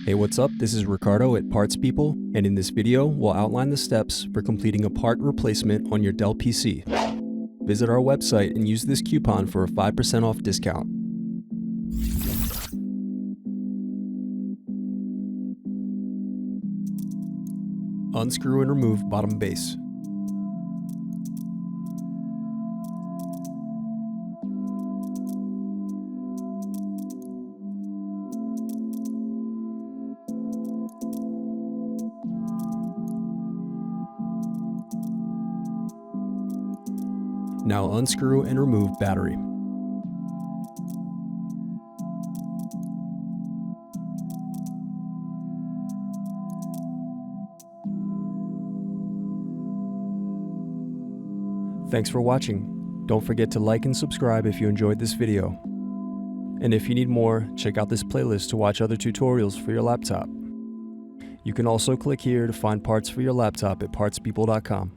Hey, what's up? This is Ricardo at Parts People, and in this video, we'll outline the steps for completing a part replacement on your Dell PC. Visit our website and use this coupon for a 5% off discount. Unscrew and remove bottom base. Now unscrew and remove battery. Thanks for watching. Don't forget to like and subscribe if you enjoyed this video. And if you need more, check out this playlist to watch other tutorials for your laptop. You can also click here to find parts for your laptop at partspeople.com.